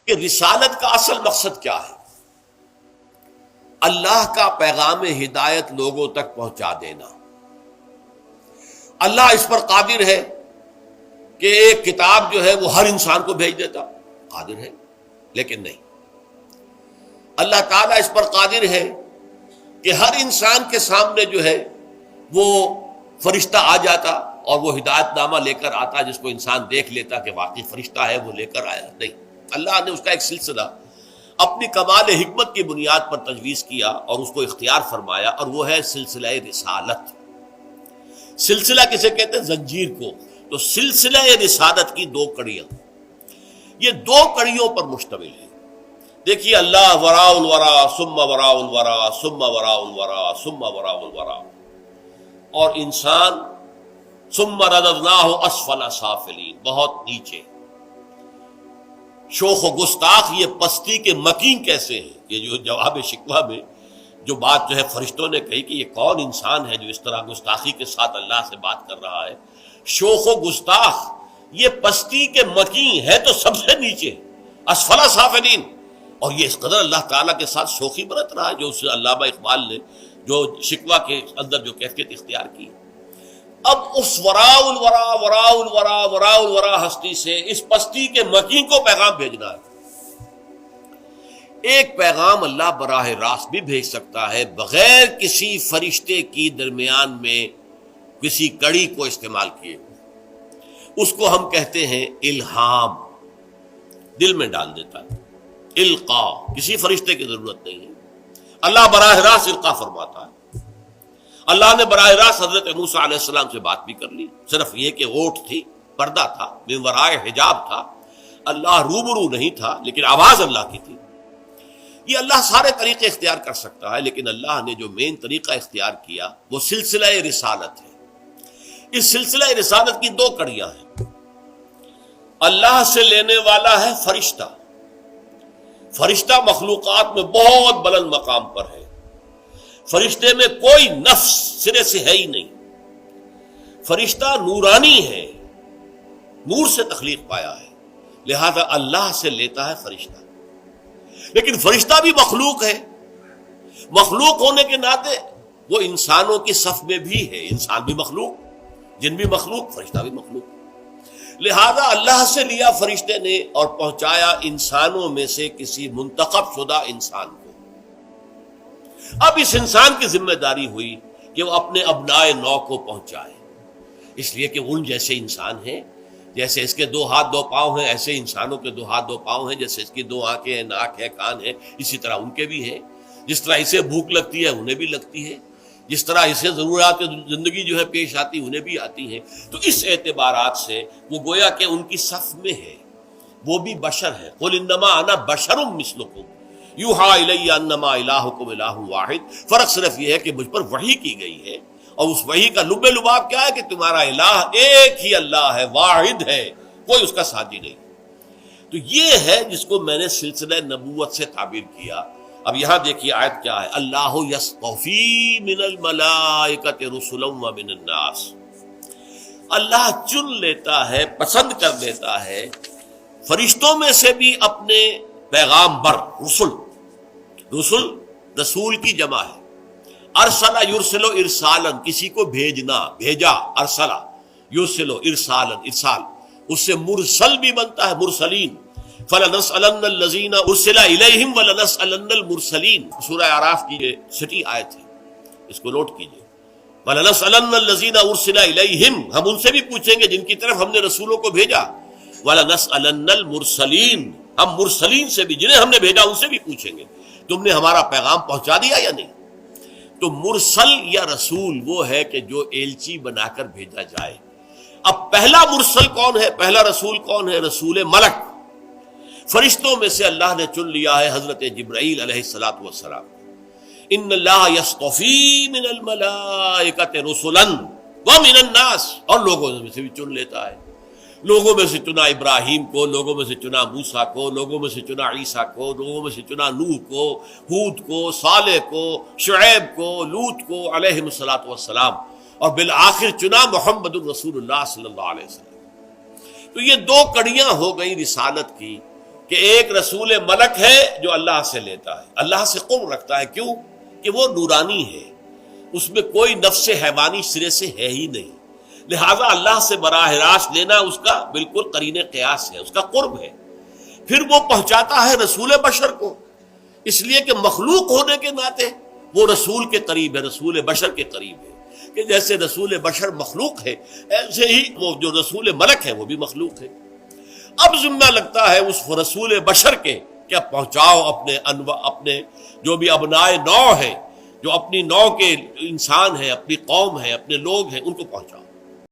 کہ رسالت کا اصل مقصد کیا ہے؟ اللہ کا پیغام ہدایت لوگوں تک پہنچا دینا۔ اللہ اس پر قادر ہے کہ ایک کتاب جو ہے وہ ہر انسان کو بھیج دیتا، قادر ہے، لیکن نہیں۔ اللہ تعالیٰ اس پر قادر ہے کہ ہر انسان کے سامنے جو ہے وہ فرشتہ آ جاتا اور وہ ہدایت نامہ لے کر آتا، جس کو انسان دیکھ لیتا کہ واقعی فرشتہ ہے، وہ لے کر آیا۔ نہیں، اللہ نے اس کا ایک سلسلہ اپنی کمال حکمت کی بنیاد پر تجویز کیا اور اس کو اختیار فرمایا، اور وہ ہے سلسلہ رسالت۔ سلسلہ کسے کہتے ہیں؟ زنجیر کو۔ تو سلسلہ رسالت کی دو کڑیاں، یہ دو کڑیوں پر مشتمل ہے۔ دیکھیے، اللہ وراء الورا ثم وراء الورا ثم وراء الورا ثم وراء الورا، اور انسان ثم رددناہ اسفل سافلین، بہت نیچے۔ شوخ و گستاخ، یہ پستی کے مکین کیسے ہیں؟ یہ جو جواب شکوہ میں جو بات جو ہے فرشتوں نے کہی کہ یہ کون انسان ہے جو اس طرح گستاخی کے ساتھ اللہ سے بات کر رہا ہے؟ شوخ و گستاخ، یہ پستی کے مکین ہے تو سب سے نیچے، اسفل سافلین۔ اور یہ اس قدر اللہ تعالیٰ کے ساتھ شوخی برت رہا ہے، جو اس علامہ اقبال نے جو شکوہ کے اندر جو کیفیت اختیار کی۔ اب اس وراء الورا وراء الورا وراء الورا ہستی سے اس پستی کے مکین کو پیغام بھیجنا ہے۔ ایک پیغام اللہ براہ راست بھی بھیج سکتا ہے بغیر کسی فرشتے کی درمیان میں کسی کڑی کو استعمال کیے، اس کو ہم کہتے ہیں الہام، دل میں ڈال دیتا ہے، القا، کسی فرشتے کی ضرورت نہیں ہے، اللہ براہ راست القا فرماتا ہے۔ اللہ نے براہ راست حضرت موسیٰ علیہ السلام سے بات بھی کر لی، صرف یہ کہ اونٹ تھی، پردہ تھا، من ورائے حجاب تھا، اللہ روبرو نہیں تھا، لیکن آواز اللہ کی تھی۔ یہ اللہ سارے طریقے اختیار کر سکتا ہے، لیکن اللہ نے جو مین طریقہ اختیار کیا وہ سلسلہ رسالت ہے۔ اس سلسلہ رسالت کی دو کڑیاں ہیں۔ اللہ سے لینے والا ہے فرشتہ، فرشتہ مخلوقات میں بہت بلند مقام پر ہے، فرشتے میں کوئی نفس سرے سے ہے ہی نہیں، فرشتہ نورانی ہے، نور سے تخلیق پایا ہے، لہذا اللہ سے لیتا ہے فرشتہ۔ لیکن فرشتہ بھی مخلوق ہے، مخلوق ہونے کے ناطے وہ انسانوں کی صف میں بھی ہے، انسان بھی مخلوق، جن بھی مخلوق، فرشتہ بھی مخلوق۔ لہذا اللہ سے لیا فرشتے نے اور پہنچایا انسانوں میں سے کسی منتخب شدہ انسان کو۔ اب اس انسان کی ذمہ داری ہوئی کہ وہ اپنے ابنائے نو کو پہنچائے، اس لیے کہ ان جیسے انسان ہیں، جیسے اس کے دو ہاتھ دو پاؤں ہیں، ایسے انسانوں کے دو ہاتھ دو پاؤں ہیں، جیسے اس کی دو آنکھیں ہیں، ناک ہے، کان ہے، اسی طرح ان کے بھی ہیں۔ جس طرح اسے بھوک لگتی ہے انہیں بھی لگتی ہے، جس طرح اسے ضروریات زندگی جو ہے پیش آتی انہیں بھی آتی ہیں۔ تو اس اعتبارات سے وہ گویا کہ ان کی صف میں ہے، وہ بھی بشر ہے۔ قل انما انا بشر مثلکم یوحی الی انما الہکم الہ واحد۔ فرق صرف یہ ہے کہ مجھ پر وحی کی گئی ہے، اور اس وحی کا لب لباب کیا ہے کہ تمہارا الہ ایک ہی اللہ ہے، واحد ہے، کوئی اس کا ساتھی نہیں۔ تو یہ ہے جس کو میں نے سلسلہ نبوت سے تعبیر کیا۔ اب یہاں دیکھیے آیت کیا ہے، اللہ یصطفی من الملائکۃ رسلا ومن الناس۔ اللہ چن لیتا ہے، پسند کر لیتا ہے فرشتوں میں سے بھی اپنے پیغامبر، رسل رسول کی جمع ہے۔ ارسلہ یرسلو ارسالن، کسی کو بھیجنا، بھیجا، ارسلہ یرسلو ارسالن، ارسال، اس سے مرسل بھی بنتا ہے، مرسلین۔ فَلَنَسْأَلَنَّ الَّذِينَ أُرْسِلَ إِلَيْهِمْ وَلَنَسْأَلَنَّ الْمُرْسَلِينَ۔ سورہ اعراف کی یہ چھٹی آیت ہے، اس کو نوٹ کیجئے۔ وَلَنَسْأَلَنَّ الَّذِينَ أُرْسِلَ إِلَيْهِمْ، ہم ان سے بھی پوچھیں گے جن کی طرف ہم نے رسولوں کو بھیجا۔ وَلَنَسْأَلَنَّ الْمُرْسَلِينَ، ہم مرسلین سے بھی، جنہیں ہم نے بھیجا ان سے بھی پوچھیں گے تم نے ہمارا پیغام پہنچا دیا یا نہیں۔ تو مرسل یا رسول وہ ہے کہ جو ایلچی بنا کر بھیجا جائے۔ اب پہلا مرسل کون ہے، پہلا رسول کون ہے؟ رسول ملک۔ فرشتوں میں سے اللہ نے چن لیا ہے حضرت جبرائیل علیہ الصلوۃ والسلام۔ ان اللہ یصطفی من الملائکۃ رسلا ومن الناس، اور لوگوں میں سے بھی چن لیتا ہے۔ لوگوں میں سے چنا ابراہیم کو، لوگوں میں سے چنا موسیٰ کو، لوگوں میں سے چنا عیسیٰ کو، لوگوں میں سے چنا نوح کو، ہود کو، صالح کو، شعیب کو، لوط کو علیہم الصلوۃ والسلام، اور بالآخر چنا محمد الرسول اللہ صلی اللہ علیہ وسلم۔ تو یہ دو کڑیاں ہو گئی رسالت کی کہ ایک رسول ملک ہے جو اللہ سے لیتا ہے، اللہ سے قرب رکھتا ہے، کیوں کہ وہ نورانی ہے، اس میں کوئی نفس حیوانی سرے سے ہے ہی نہیں، لہذا اللہ سے براہ راست لینا اس کا بالکل قرین قیاس ہے، اس کا قرب ہے۔ پھر وہ پہنچاتا ہے رسول بشر کو، اس لیے کہ مخلوق ہونے کے ناطے وہ رسول کے قریب ہے، رسول بشر کے قریب ہے، کہ جیسے رسول بشر مخلوق ہے ایسے ہی وہ جو رسول ملک ہے وہ بھی مخلوق ہے۔ اب ذمہ لگتا ہے اس رسول بشر کے کہ اب پہنچاؤ اپنے جو بھی ابنائے نوع ہیں، جو اپنی نوع کے انسان ہیں، اپنی قوم ہے، اپنے لوگ ہیں، ان کو پہنچاؤ۔